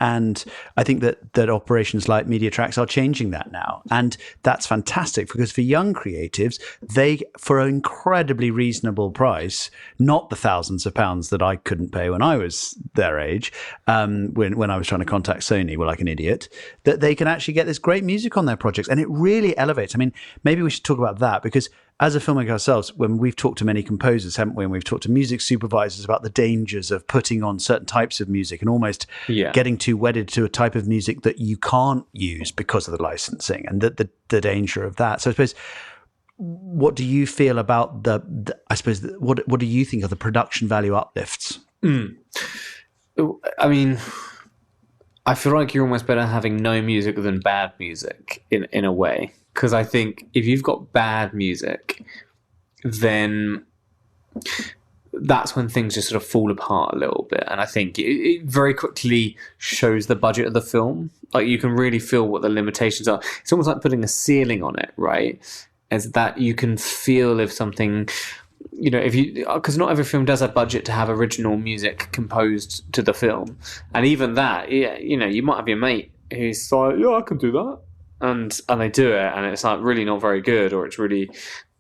And I think that operations like Mediatracks are changing that now. And that's fantastic, because for young creatives, they, for an incredibly reasonable price, not the thousands of pounds that I couldn't pay when I was their age, when I was trying to contact Sony, like an idiot, that they can actually get this great music on their projects. And it really elevates. I mean, maybe we should talk about that, because as a filmmaker ourselves, when we've talked to many composers, haven't we? And we've talked to music supervisors about the dangers of putting on certain types of music and almost getting too wedded to a type of music that you can't use because of the licensing, and the danger of that. So I suppose, what do you feel about what do you think of the production value uplifts? I mean, I feel like you're almost better having no music than bad music in a way. Because I think if you've got bad music, then that's when things just sort of fall apart a little bit. And I think it very quickly shows the budget of the film. Like, you can really feel what the limitations are. It's almost like putting a ceiling on it, right? As that you can feel if something, you know, because not every film does have budget to have original music composed to the film. And even that, you know, you might have your mate who's like, yeah, I can do that. And they do it, and it's like really not very good, or it's really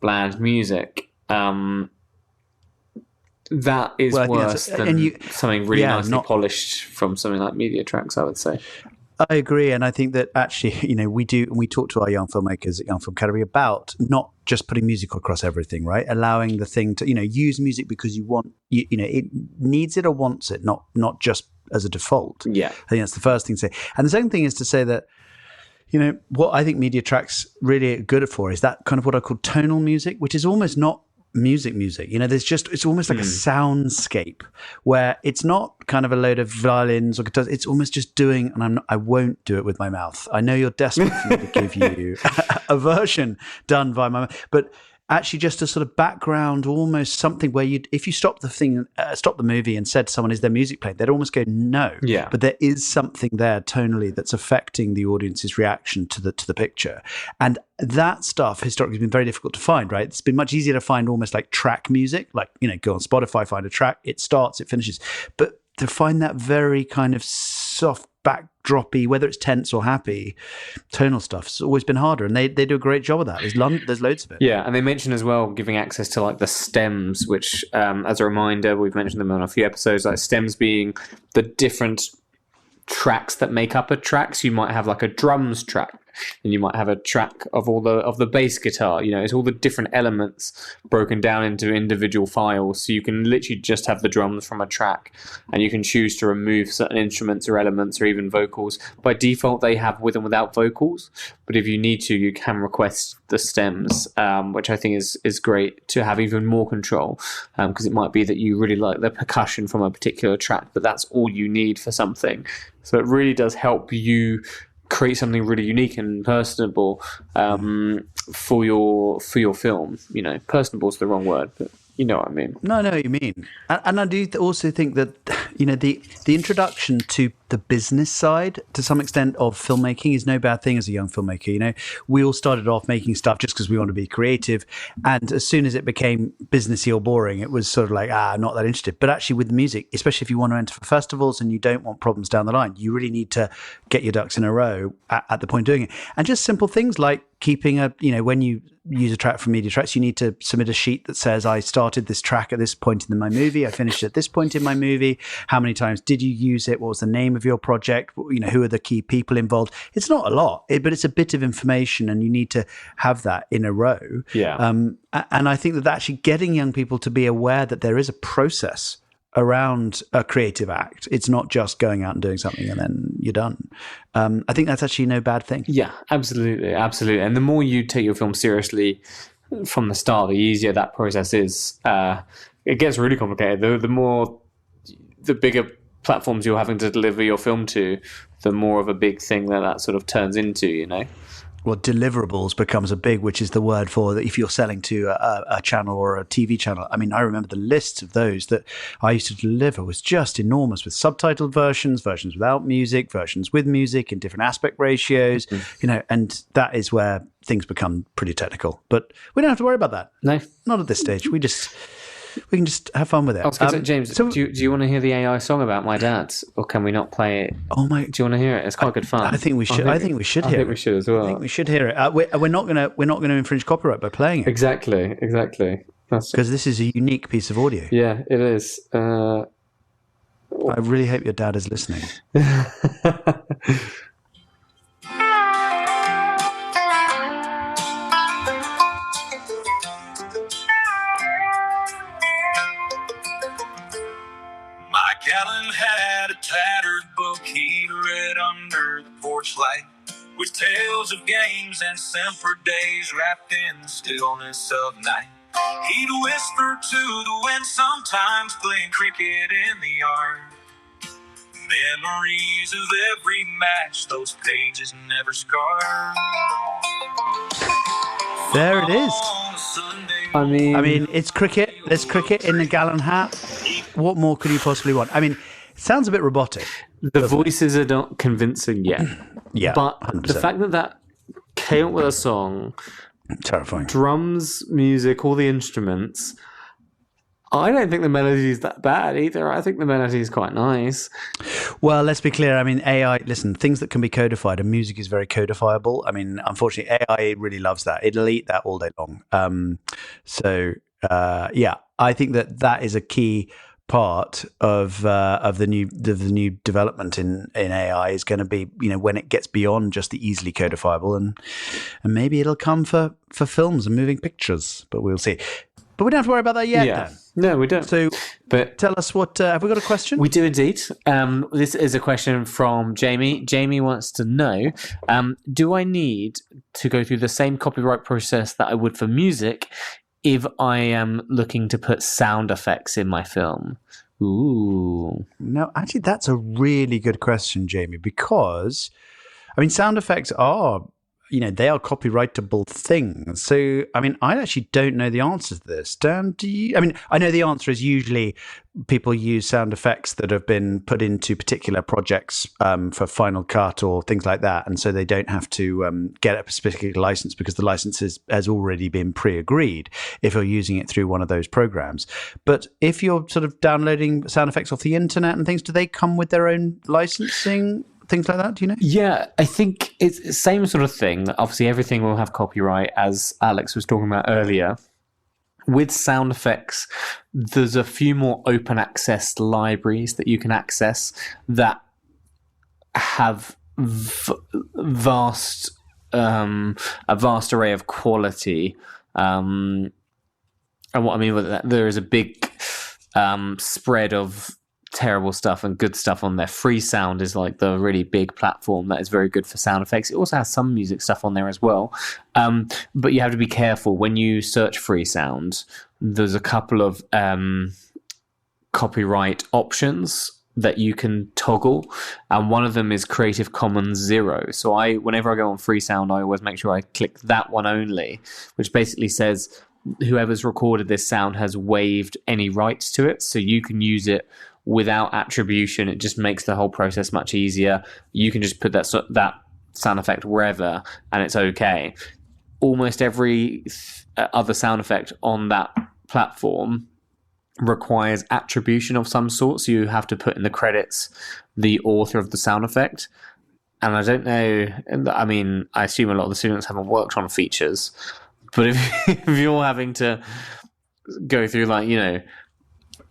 bland music. That is worse than something really nicely polished from something like Mediatracks, I would say. I agree, and I think that actually, you know, we talk to our young filmmakers at Young Film Academy about not just putting music across everything, right? Allowing the thing to, you know, use music because you want, you know, it needs it or wants it, not just as a default. Yeah, I think that's the first thing to say. And the second thing is to say that, you know, what I think Mediatracks really are good for is that kind of what I call tonal music, which is almost not music. You know, it's almost like a soundscape where it's not kind of a load of violins or guitars. It's almost just doing, and I won't do it with my mouth. I know you're desperate for me to give you a version done by my mouth, but actually just a sort of background, almost something where if you stop the movie and said to someone, is there music playing? They'd almost go, no. Yeah. But there is something there tonally that's affecting the audience's reaction to the picture. And that stuff historically has been very difficult to find, right? It's been much easier to find almost like track music, like, you know, go on Spotify, find a track, it starts, it finishes. But to find that very kind of soft backdroppy, whether it's tense or happy, tonal stuff, it's always been harder, and they do a great job of that. There's loads of it. Yeah, and they mention as well giving access to like the stems, which, as a reminder, we've mentioned them on a few episodes, like stems being the different tracks that make up a track. So you might have like a drums track, and you might have a track of the bass guitar. You know, it's all the different elements broken down into individual files. So you can literally just have the drums from a track, and you can choose to remove certain instruments or elements or even vocals. By default, they have with and without vocals, but if you need to, you can request the stems, which I think is great to have even more control, because it might be that you really like the percussion from a particular track, but that's all you need for something. So it really does help you create something really unique and personable for your film. You know, personable is the wrong word, but you know what I mean. No, I know what you mean. And I do also think that, you know, the introduction to the business side, to some extent, of filmmaking is no bad thing as a young filmmaker. You know, we all started off making stuff just because we want to be creative. And as soon as it became businessy or boring, it was sort of like, not that interested. But actually with music, especially if you want to enter for festivals and you don't want problems down the line, you really need to get your ducks in a row at the point of doing it. And just simple things like keeping when you use a track from Media Tracks, you need to submit a sheet that says, I started this track at this point in my movie, I finished at this point in my movie, how many times did you use it, what was the name of your project, who are the key people involved. It's not a lot, but it's a bit of information, and you need to have that in a row. Yeah. And I think that actually getting young people to be aware that there is a process around a creative act. It's not just going out and doing something and then you're done. I think that's actually no bad thing. Yeah, absolutely. And the more you take your film seriously from the start, the easier that process is. It gets really complicated. The bigger platforms you're having to deliver your film to, the more of a big thing that sort of turns into, Well, deliverables becomes which is the word for that if you're selling to a channel or a TV channel. I mean, I remember the lists of those that I used to deliver was just enormous, with subtitled versions without music, versions with music in different aspect ratios, and that is where things become pretty technical. But we don't have to worry about that. No. Not at this stage. We can just have fun with it. I was going to say, James, do you want to hear the AI song about my dad, or can we not play it? Oh my! Do you want to hear it? It's quite good fun. I think we should. I think we should hear it. I think we should as well. I think we should hear it. We're not going to infringe copyright by playing it. Exactly. Because this is a unique piece of audio. Yeah, it is. I really hope your dad is listening. Callan had a tattered book he'd read under the porch light, with tales of games and simpered days wrapped in the stillness of night. He'd whisper to the wind sometimes, playing cricket in the yard. Memories of every match, those pages never scar. There it is. I mean, it's cricket. There's cricket in the Gallen hat. What more could you possibly want? I mean, it sounds a bit robotic. The voices are not convincing yet. Yeah, but 100%. The fact that came up with a song, terrifying, drums, music, all the instruments. I don't think the melody is that bad either. I think the melody is quite nice. Well, let's be clear. I mean, AI, listen, things that can be codified, and music is very codifiable. I mean, unfortunately, AI really loves that. It'll eat that all day long. I think that is a key part of the new development in AI is going to be, when it gets beyond just the easily codifiable, and maybe it'll come for films and moving pictures, but we'll see. But we don't have to worry about that yet. Yeah. Dan. No, we don't. So, but tell us what have we got a question? We do indeed. This is a question from Jamie. Jamie wants to know: do I need to go through the same copyright process that I would for music if I am looking to put sound effects in my film? Ooh. No, actually, that's a really good question, Jamie, because I mean, sound effects are, they are copyrightable things. So, I mean, I actually don't know the answer to this. Dan, do you? I mean, I know the answer is usually people use sound effects that have been put into particular projects for Final Cut or things like that. And so they don't have to get a specific license because the license has already been pre-agreed if you're using it through one of those programs. But if you're sort of downloading sound effects off the internet and things, do they come with their own licensing? Things like that, do you know? Yeah, I think it's the same sort of thing. Obviously, everything will have copyright, as Alex was talking about earlier. With sound effects, there's a few more open access libraries that you can access that have a vast array of quality. And what I mean by that, there is a big spread of terrible stuff and good stuff on there. Freesound is like the really big platform that is very good for sound effects. It also has some music stuff on there as well. But you have to be careful when you search Freesound. There's a couple of copyright options that you can toggle, and one of them is Creative Commons 0. So whenever I go on Freesound, I always make sure I click that one only, which basically says whoever's recorded this sound has waived any rights to it, so you can use it without attribution. It just makes the whole process much easier. You can just put that sound effect wherever, and it's okay. Almost every other sound effect on that platform requires attribution of some sort, so you have to put in the credits the author of the sound effect. and I don't know. I mean, I assume a lot of the students haven't worked on features, but if you're having to go through like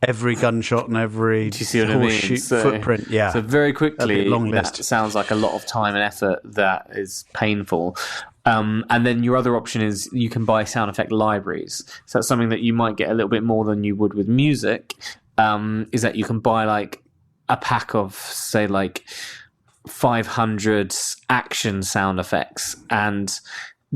every gunshot and every do you see what I mean? Footprint, yeah. So very quickly, long that list. sounds like a lot of time and effort that is painful. And then your other option is you can buy sound effect libraries. So that's something that you might get a little bit more than you would with music. Is that you can buy like a pack of, say, like 500 action sound effects, and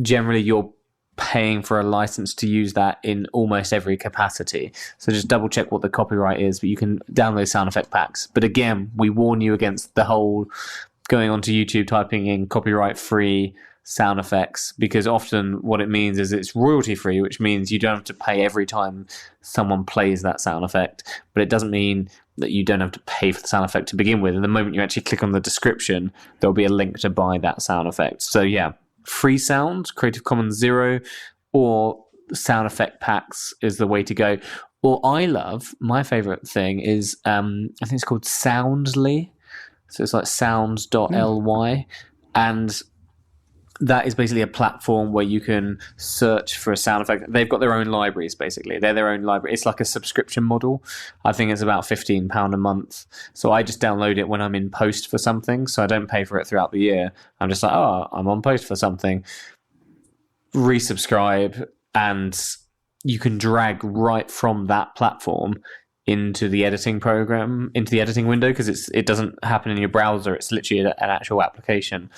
generally you're paying for a license to use that in almost every capacity. So just double check what the copyright is, but you can download sound effect packs. But again, we warn you against the whole going onto YouTube, typing in copyright free sound effects, because often what it means is it's royalty free, which means you don't have to pay every time someone plays that sound effect. But it doesn't mean that you don't have to pay for the sound effect to begin with. And the moment you actually click on the description, there'll be a link to buy that sound effect. So yeah, free sound, Creative Commons 0, or sound effect packs is the way to go. Or I love, my favorite thing is, I think it's called Soundly. So it's like sounds.ly. And that is basically a platform where you can search for a sound effect. They've got their own libraries, basically. They're their own library. It's like a subscription model. I think it's about £15 a month. So I just download it when I'm in post for something. So I don't pay for it throughout the year. I'm just like, oh, I'm on post for something. Resubscribe, and you can drag right from that platform into the editing program, into the editing window, because it doesn't happen in your browser. It's literally an actual application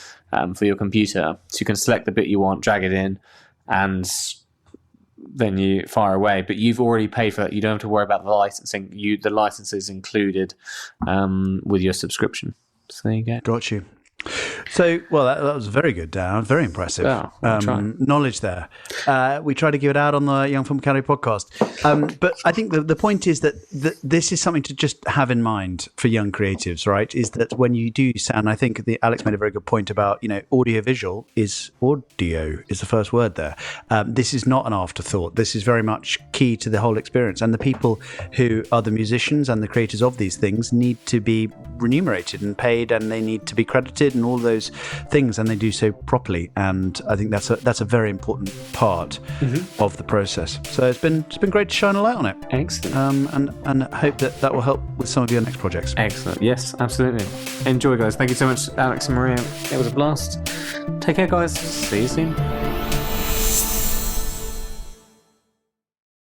for your computer. So you can select the bit you want, drag it in, and then you fire away. But you've already paid for that. You don't have to worry about the licensing. The license is included with your subscription. So there you go. Got you. So, well, that was very good, Dan. Very impressive knowledge there. We try to give it out on the Young Film Academy podcast. But I think the point is that this is something to just have in mind for young creatives, right? Is that when you do sound, I think Alex made a very good point about, audio is the first word there. This is not an afterthought. This is very much key to the whole experience. And the people who are the musicians and the creators of these things need to be remunerated and paid, and they need to be credited and all those things, and they do so properly. And I think that's a very important part of the process. So it's been great to shine a light on it. Excellent. And I hope that will help with some of your next projects. Excellent. Yes, absolutely. Enjoy, guys. Thank you so much, Alex and Maria. It was a blast. Take care, guys. See you soon.